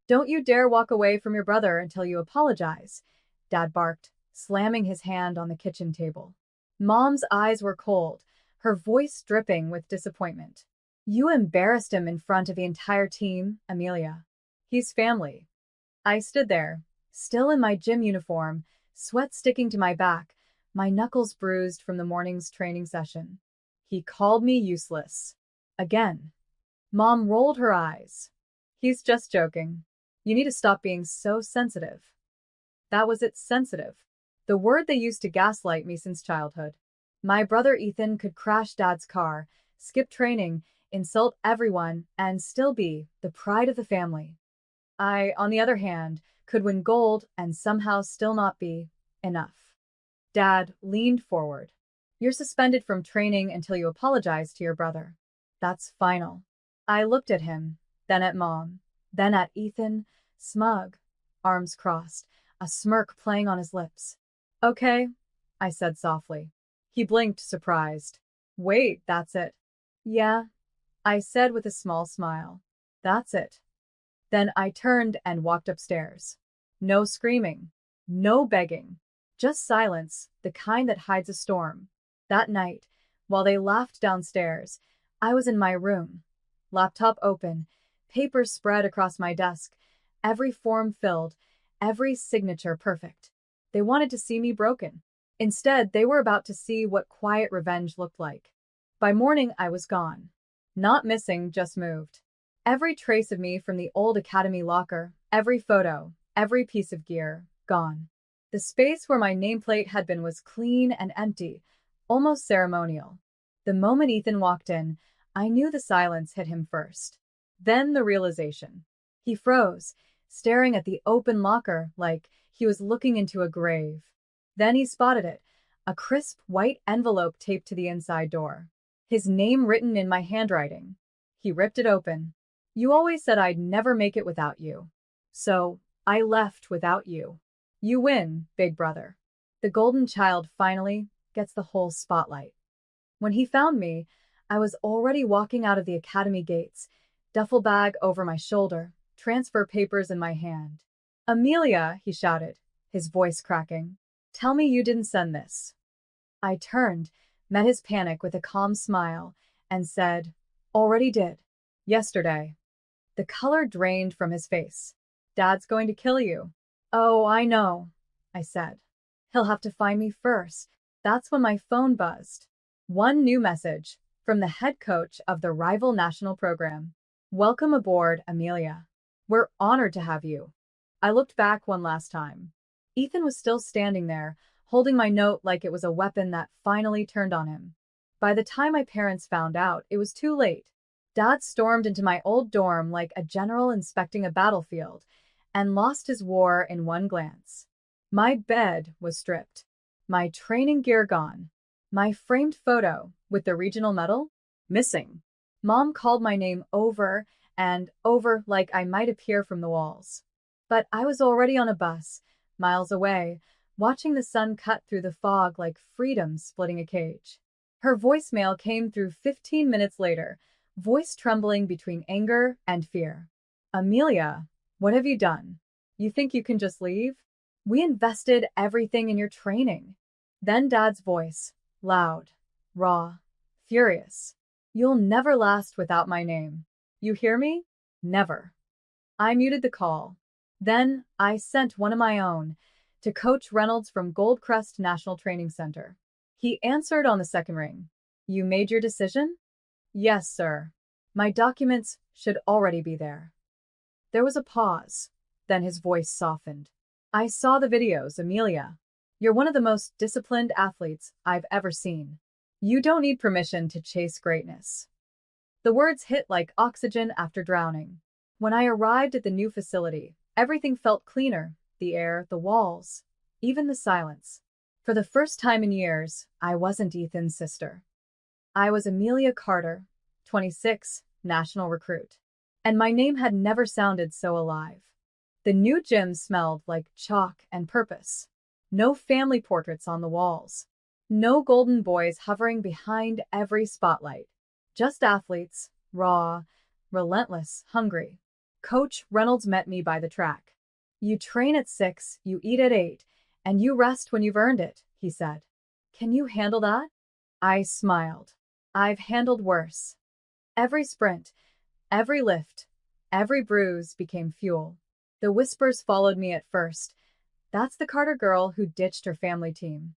Don't you dare walk away from your brother until you apologize, Dad barked, slamming his hand on the kitchen table. Mom's eyes were cold, her voice dripping with disappointment. You embarrassed him in front of the entire team, Amelia. He's family. I stood there, still in my gym uniform, sweat sticking to my back, my knuckles bruised from the morning's training session. He called me useless. Again. Mom rolled her eyes. He's just joking. You need to stop being so sensitive. That was it, sensitive. The word they used to gaslight me since childhood. My brother Ethan could crash Dad's car, skip training, insult everyone, and still be the pride of the family. I, on the other hand, could win gold and somehow still not be enough. Dad leaned forward. You're suspended from training until you apologize to your brother. That's final. I looked at him, then at Mom, then at Ethan, smug, arms crossed, a smirk playing on his lips. Okay, I said softly. He blinked, surprised. Wait, that's it. Yeah, I said with a small smile. That's it. Then I turned and walked upstairs. No screaming, no begging, just silence, the kind that hides a storm. That night, while they laughed downstairs, I was in my room, laptop open, papers spread across my desk, every form filled, every signature perfect. They wanted to see me broken. Instead, they were about to see what quiet revenge looked like. By morning, I was gone. Not missing, just moved. Every trace of me from the old academy locker, every photo, every piece of gear, gone. The space where my nameplate had been was clean and empty, almost ceremonial. The moment Ethan walked in, I knew the silence hit him first. Then the realization. He froze, staring at the open locker like he was looking into a grave. Then he spotted it, a crisp white envelope taped to the inside door. His name written in my handwriting. He ripped it open. You always said I'd never make it without you. So, I left without you. You win, big brother. The golden child finally gets the whole spotlight. When he found me, I was already walking out of the academy gates, duffel bag over my shoulder, transfer papers in my hand. Amelia, he shouted, his voice cracking. Tell me you didn't send this. I turned, met his panic with a calm smile, and said, already did. Yesterday. The color drained from his face. Dad's going to kill you. Oh, I know, I said. He'll have to find me first. That's when my phone buzzed. One new message from the head coach of the rival national program. Welcome aboard, Amelia. We're honored to have you. I looked back one last time. Ethan was still standing there, holding my note like it was a weapon that finally turned on him. By the time my parents found out, it was too late. Dad stormed into my old dorm like a general inspecting a battlefield and lost his war in one glance. My bed was stripped, my training gear gone, my framed photo with the regional medal missing. Mom called my name over and over like I might appear from the walls. But I was already on a bus, miles away, watching the sun cut through the fog like freedom splitting a cage. Her voicemail came through 15 minutes later, voice trembling between anger and fear. Amelia, what have you done? You think you can just leave? We invested everything in your training. Then Dad's voice, loud, raw, furious. You'll never last without my name. You hear me? Never. I muted the call. Then I sent one of my own to Coach Reynolds from Goldcrest National Training Center. He answered on the second ring. You made your decision? Yes, sir. My documents should already be there. There was a pause. Then his voice softened. I saw the videos, Amelia. You're one of the most disciplined athletes I've ever seen. You don't need permission to chase greatness. The words hit like oxygen after drowning. When I arrived at the new facility, everything felt cleaner. The air, the walls, even the silence. For the first time in years, I wasn't Ethan's sister. I was Amelia Carter, 26, national recruit. And my name had never sounded so alive. The new gym smelled like chalk and purpose. No family portraits on the walls. No golden boys hovering behind every spotlight. Just athletes, raw, relentless, hungry. Coach Reynolds met me by the track. You train at 6, you eat at 8, and you rest when you've earned it, he said. Can you handle that? I smiled. I've handled worse. Every sprint, every lift, every bruise became fuel. The whispers followed me at first. That's the Carter girl who ditched her family team.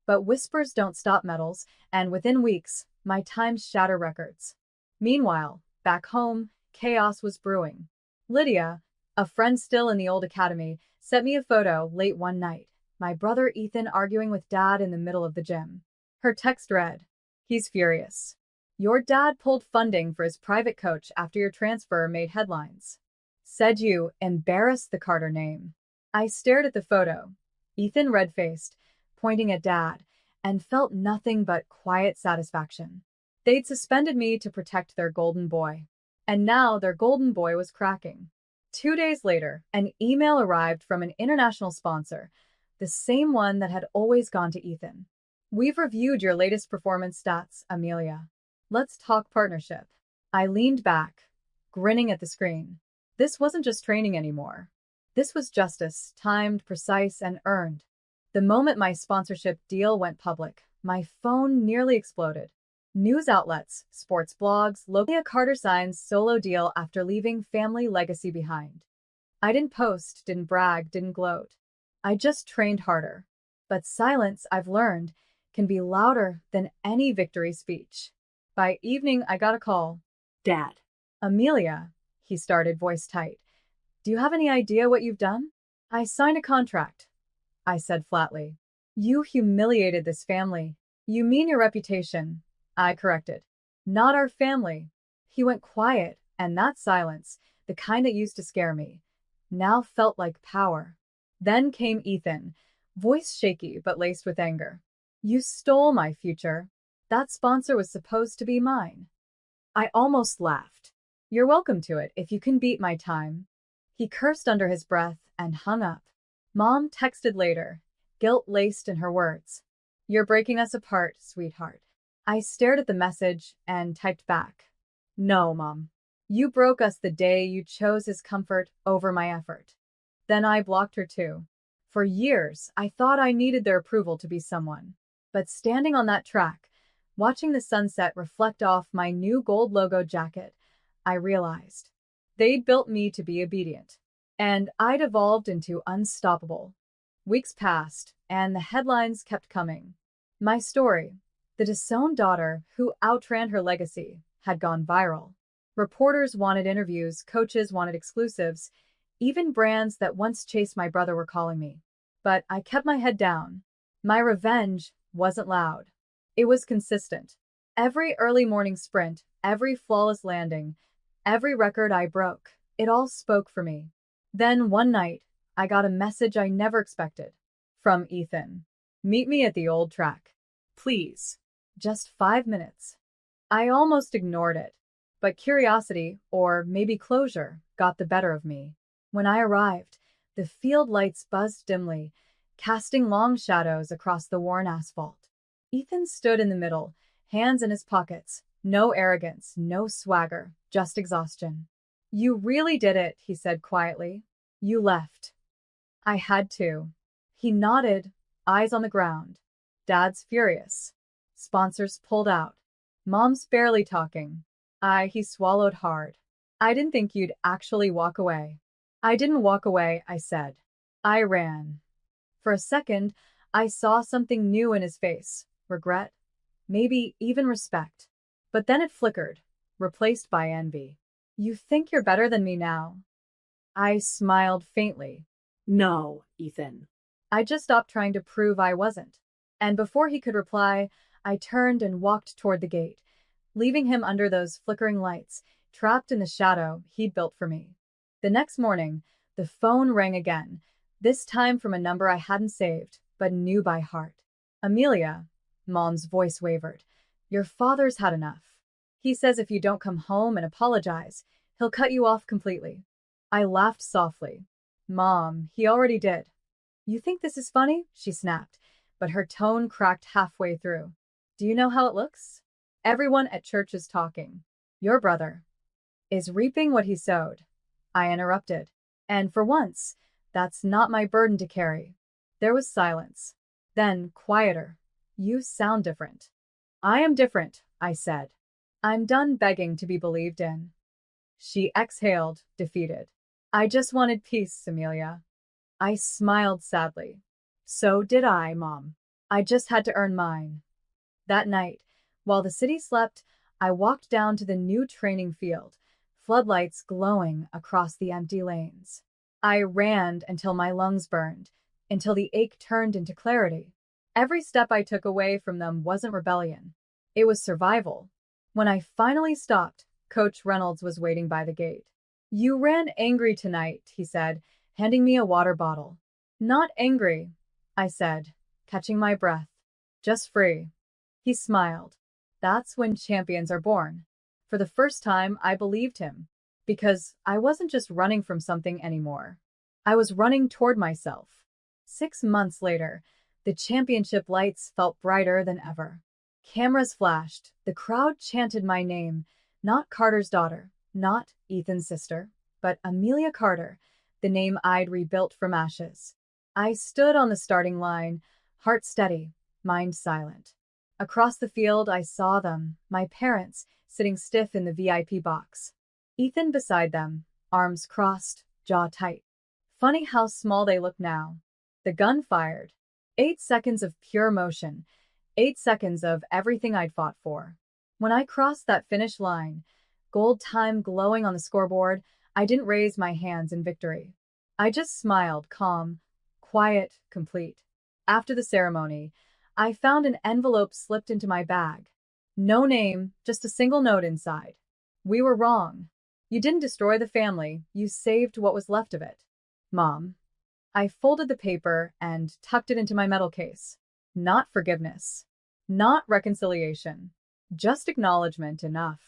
But whispers don't stop medals, and within weeks, my times shatter records. Meanwhile, back home, chaos was brewing. Lydia, a friend still in the old academy, sent me a photo late one night. My brother Ethan arguing with Dad in the middle of the gym. Her text read, "He's furious. Your dad pulled funding for his private coach after your transfer made headlines. Said you embarrassed the Carter name." I stared at the photo, Ethan red-faced, pointing at Dad, and felt nothing but quiet satisfaction. They'd suspended me to protect their golden boy. And now their golden boy was cracking. 2 days later, an email arrived from an international sponsor, the same one that had always gone to Ethan. "We've reviewed your latest performance stats, Amelia. Let's talk partnership." I leaned back, grinning at the screen. This wasn't just training anymore. This was justice, timed, precise, and earned. The moment my sponsorship deal went public, my phone nearly exploded. News outlets, sports blogs, Lydia Carter signs solo deal after leaving family legacy behind. I didn't post, didn't brag, didn't gloat. I just trained harder. But silence, I've learned, can be louder than any victory speech. By evening, I got a call. "Dad." "Amelia," he started, voice tight. "Do you have any idea what you've done?" "I signed a contract," I said flatly. "You humiliated this family." "You mean your reputation," I corrected. "Not our family." He went quiet, and that silence, the kind that used to scare me, now felt like power. Then came Ethan, voice shaky but laced with anger. "You stole my future. That sponsor was supposed to be mine." I almost laughed. "You're welcome to it if you can beat my time." He cursed under his breath and hung up. Mom texted later, guilt laced in her words. "You're breaking us apart, sweetheart." I stared at the message and typed back. "No, Mom. You broke us the day you chose his comfort over my effort." Then I blocked her too. For years, I thought I needed their approval to be someone. But standing on that track, watching the sunset reflect off my new gold logo jacket, I realized they'd built me to be obedient. And I'd evolved into unstoppable. Weeks passed, and the headlines kept coming. My story, the disowned daughter who outran her legacy, had gone viral. Reporters wanted interviews, coaches wanted exclusives, even brands that once chased my brother were calling me. But I kept my head down. My revenge wasn't loud. It was consistent. Every early morning sprint, every flawless landing, every record I broke, it all spoke for me. Then one night, I got a message I never expected. From Ethan. "Meet me at the old track. Please. Just 5 minutes." I almost ignored it. But curiosity, or maybe closure, got the better of me. When I arrived, the field lights buzzed dimly, casting long shadows across the worn asphalt. Ethan stood in the middle, hands in his pockets. No arrogance, no swagger, just exhaustion. "You really did it," he said quietly. "You left." I had to. He nodded, eyes on the ground. "Dad's furious. Sponsors pulled out. Mom's barely talking." He swallowed hard. "I didn't think you'd actually walk away." "I didn't walk away," I said. I ran. For a second, I saw something new in his face. Regret. Maybe even respect. But then it flickered, replaced by envy. "You think you're better than me now?" I smiled faintly. "No, Ethan." I just stopped trying to prove I wasn't. And before he could reply, I turned and walked toward the gate, leaving him under those flickering lights, trapped in the shadow he'd built for me. The next morning, the phone rang again, this time from a number I hadn't saved, but knew by heart. "Amelia," Mom's voice wavered, "your father's had enough. He says if you don't come home and apologize, he'll cut you off completely." I laughed softly. "Mom, he already did." "You think this is funny?" she snapped, but her tone cracked halfway through. "Do you know how it looks? Everyone at church is talking. Your brother is reaping what he sowed." I interrupted. And for once, that's not my burden to carry. There was silence. Then, quieter. You sound different. I am different, I said. I'm done begging to be believed in. She exhaled, defeated. I just wanted peace, Amelia. I smiled sadly. So did I, Mom. I just had to earn mine. That night, while the city slept, I walked down to the new training field, floodlights glowing across the empty lanes. I ran until my lungs burned, until the ache turned into clarity. Every step I took away from them wasn't rebellion. It was survival. When I finally stopped, Coach Reynolds was waiting by the gate. You ran angry tonight, he said, handing me a water bottle. Not angry, I said, catching my breath. Just free. He smiled. That's when champions are born. For the first time, I believed him. Because I wasn't just running from something anymore. I was running toward myself. 6 months later, the championship lights felt brighter than ever. Cameras flashed. The crowd chanted my name. Not Carter's daughter, not Ethan's sister, but Amelia Carter, the name I'd rebuilt from ashes. I stood on the starting line, heart steady, mind silent. Across the field, I saw them, my parents, sitting stiff in the VIP box. Ethan beside them, arms crossed, jaw tight. Funny how small they look now. The gun fired. 8 seconds of pure motion. 8 seconds of everything I'd fought for. When I crossed that finish line, gold time glowing on the scoreboard, I didn't raise my hands in victory. I just smiled, calm, quiet, complete. After the ceremony, I found an envelope slipped into my bag. No name, just a single note inside. We were wrong. You didn't destroy the family, you saved what was left of it. Mom. I folded the paper and tucked it into my metal case. Not forgiveness. Not reconciliation. Just acknowledgement enough.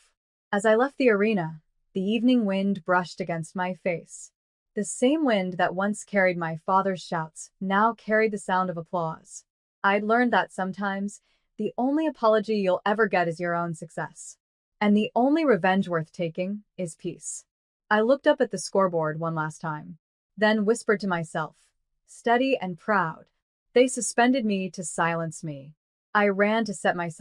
As I left the arena, the evening wind brushed against my face. The same wind that once carried my father's shouts now carried the sound of applause. I'd learned that sometimes the only apology you'll ever get is your own success. And the only revenge worth taking is peace. I looked up at the scoreboard one last time, then whispered to myself, steady and proud. They suspended me to silence me. I ran to set myself